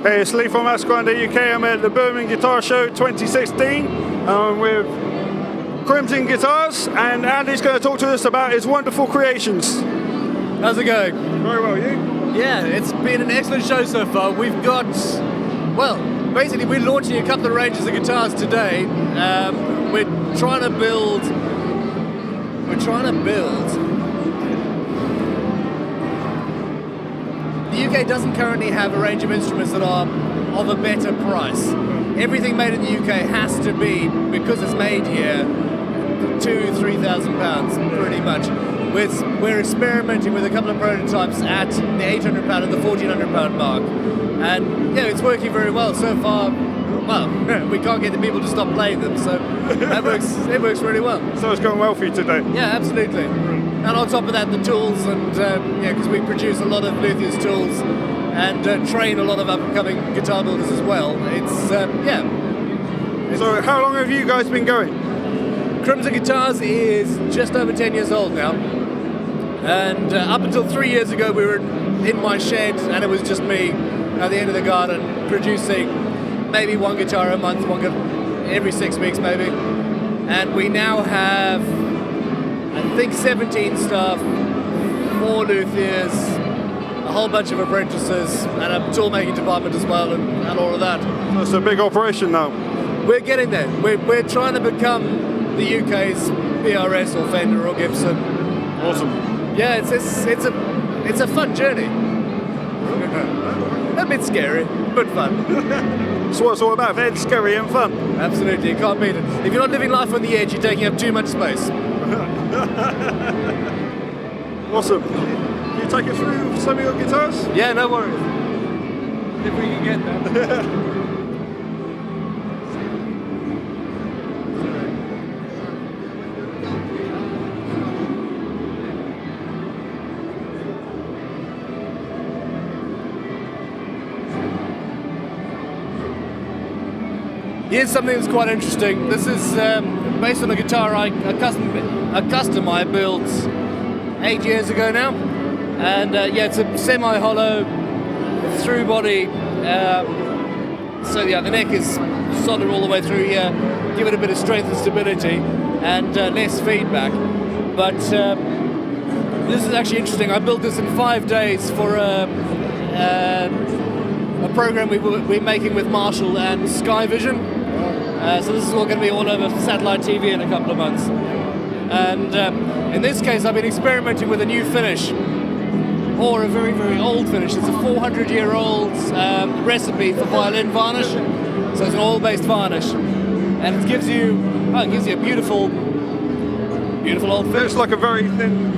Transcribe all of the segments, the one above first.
Hey, it's Lee from Master Guitar UK. I'm at the Birmingham Guitar Show 2016 with Crimson Guitars, and Andy's going to talk to us about his wonderful creations. How's it going? Very well, you? Yeah, it's been an excellent show so far. We've got, well, basically we're launching a couple of ranges of guitars today. We're trying to build. The UK doesn't currently have a range of instruments that are of a better price. Everything made in the UK has to be, because it's made here, £2,000-3,000 pretty much. We're experimenting with a couple of prototypes at the £800 and the £1,400 mark, and yeah, it's working very well so far. Well, we can't get the people to stop playing them, so it works really well. So it's going well for you today? Yeah, absolutely. And on top of that, the tools, and because we produce a lot of luthiers tools and train a lot of up-and-coming guitar builders as well. So how long have you guys been going? Crimson Guitars is just over 10 years old now. And up until 3 years ago, we were in my shed, and it was just me at the end of the garden producing maybe one guitar a month, every 6 weeks maybe. And we now have, I think, 17 staff, 4 luthiers, a whole bunch of apprentices, and a tool making department as well, and all of that. So it's a big operation now. We're getting there. We're trying to become the UK's PRS or Fender or Gibson. Awesome. Yeah, it's a fun journey. A bit scary, but fun. That's what it's all about, it's scary and fun. Absolutely, you can't beat it. If you're not living life on the edge, you're taking up too much space. Awesome. Can you take us through some of your guitars? Yeah, no worries. If we can get there. Here's something that's quite interesting. This is based on a guitar a custom I built 8 years ago now, and it's a semi-hollow through body. The neck is solid all the way through here, give it a bit of strength and stability, and less feedback. But this is actually interesting. I built this in 5 days for a program we're making with Marshall and Sky Vision. So this is all going to be all over satellite TV in a couple of months. And in this case, I've been experimenting with a new finish, or a very, very old finish. It's a 400-year-old recipe for violin varnish. So it's an oil-based varnish, and it gives you a beautiful old finish. It's like a very thin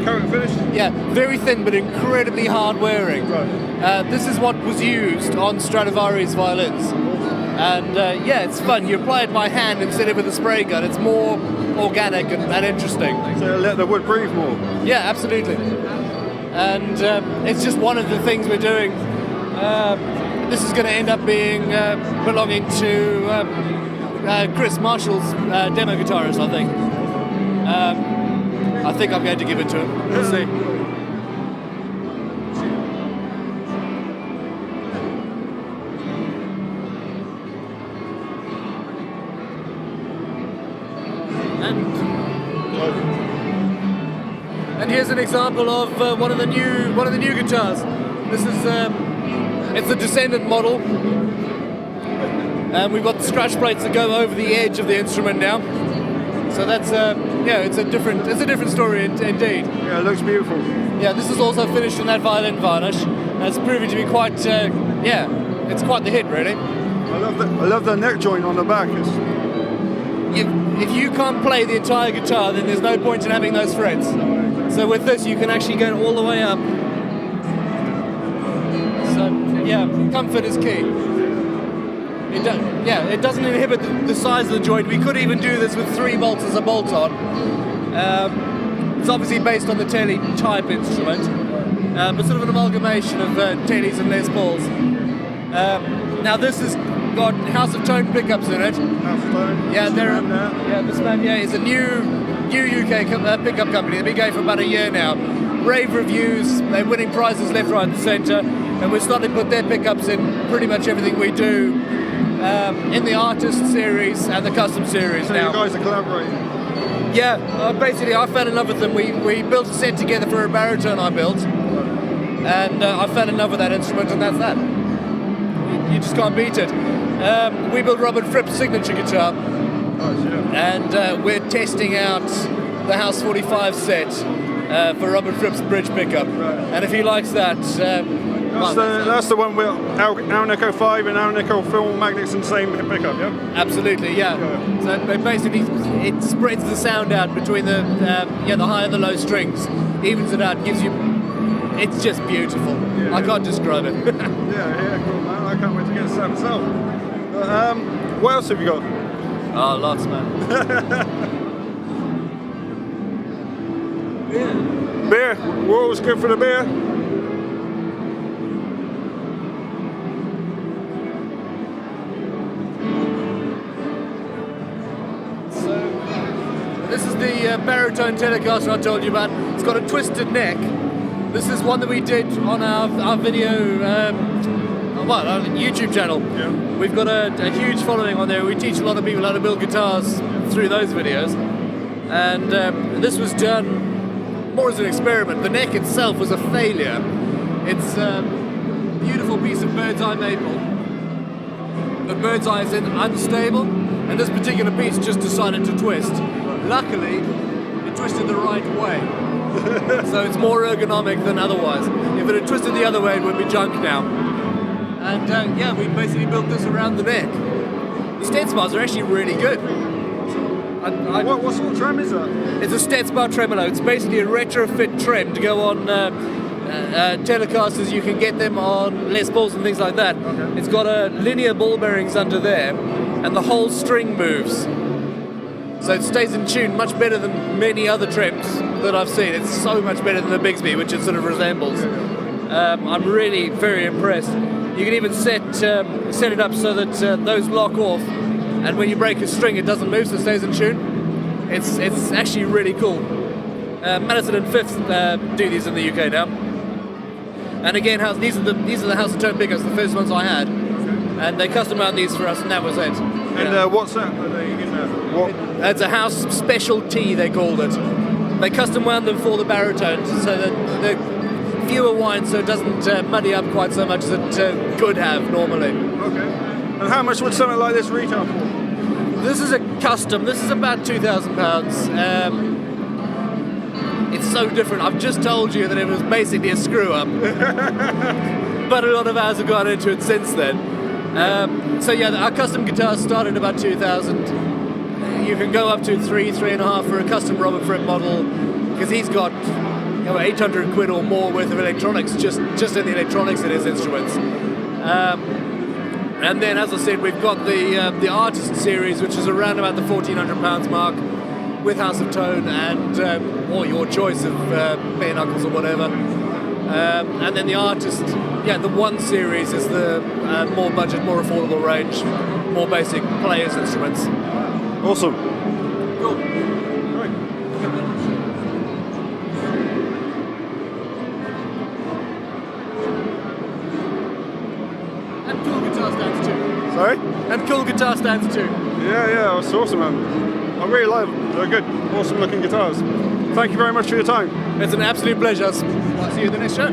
coat finish. Yeah, very thin but incredibly hard wearing. Right. This is what was used on Stradivari's violins. And it's fun. You apply it by hand instead of with a spray gun. It's more organic and interesting. So let the wood breathe more. Yeah, absolutely. And it's just one of the things we're doing. This is going to end up being belonging to Chris Marshall's demo guitarist, I think. I think I'm going to give it to him. We'll see. And here's an example of one of the new guitars. This is it's the Descendant model, and we've got the scratch plates that go over the edge of the instrument now. So that's it's a different story indeed. Yeah, it looks beautiful. Yeah, this is also finished in that violin varnish, and it's proving to be quite it's quite the hit really. I love the neck joint on the back. If you can't play the entire guitar, then there's no point in having those frets. So with this, you can actually go all the way up. So yeah, comfort is key. It doesn't inhibit the size of the joint. We could even do this with 3 bolts as a bolt-on. It's obviously based on the Telly type instrument, but sort of an amalgamation of Tellys and Les Pauls. Now this has got House of Tone pickups in it. House of Tone. Yeah, this man is a new UK pickup company. They've been going for about a year now. Rave reviews. They're winning prizes left, right, and centre. and we're starting to put their pickups in pretty much everything we do in the artist series and the custom series So now. you guys are collaborating? Yeah, basically I fell in love with them. We built a set together for a baritone I built, and I fell in love with that instrument, and that's that. You just can't beat it. We built Robert Fripp's signature guitar, and we're testing out the House 45 set for Robert Fripp's bridge pickup. And if he likes that, that's the one with Alnico 5 and Alnico film magnets and same pickup, yeah? Absolutely, yeah. So basically, it spreads the sound out between the high and the low strings, evens it out, gives you. It's just beautiful. Yeah, I can't describe it. yeah, cool, man. I can't wait to get this out myself. What else have you got? Oh, lots, man. Beer. We're always good for the beer. This is the Baritone Telecaster I told you about. It's got a twisted neck. This is one that we did on our video, our YouTube channel. Yeah. We've got a huge following on there. We teach a lot of people how to build guitars through those videos. And this was done more as an experiment. The neck itself was a failure. It's a beautiful piece of bird's eye maple. But bird's eye is unstable, and this particular piece just decided to twist. Luckily, it twisted the right way. So it's more ergonomic than otherwise. If it had twisted the other way, it would be junk now. And yeah, we basically built this around the neck. The stet spars are actually really good. What sort of trem is that? It's a stet spar tremolo. It's basically a retrofit trem to go on Telecasters. You can get them on Les Pauls and things like that. Okay. It's got linear ball bearings under there, and the whole string moves. So it stays in tune much better than many other trems that I've seen. It's so much better than the Bigsby, which it sort of resembles. I'm really very impressed. You can even set it up so that those lock off, and when you break a string, it doesn't move, so it stays in tune. It's actually really cool. Madison and Fifth do these in the UK now. And again, these are the House of Tone pickups, the first ones I had, and they custom mount these for us, and that was it. And what's that? Are they in there? What? It's a House specialty, they called it. They custom wound them for the baritones, so that they're fewer winds, so it doesn't muddy up quite so much as it could have normally. Okay. And how much would something like this retail for? This is a custom. This is about £2,000. It's so different. I've just told you that it was basically a screw up, but a lot of hours have gone into it since then. So yeah, our custom guitars start at about 2,000. You can go up to 3.5 for a custom Robert Fripp model, because he's got 800 quid or more worth of electronics just in the electronics in his instruments. And then, as I said, we've got the artist series, which is around about the £1,400 mark, with House of Tone and or your choice of bare knuckles or whatever. And then the artist, the one series is the more budget, more affordable range, more basic players' instruments. Awesome. Cool. Right. And cool guitar stands too. Sorry? And cool guitar stands too. Yeah, that's awesome, man. I really like them. They're good, awesome looking guitars. Thank you very much for your time. It's an absolute pleasure. I'll see you in the next show.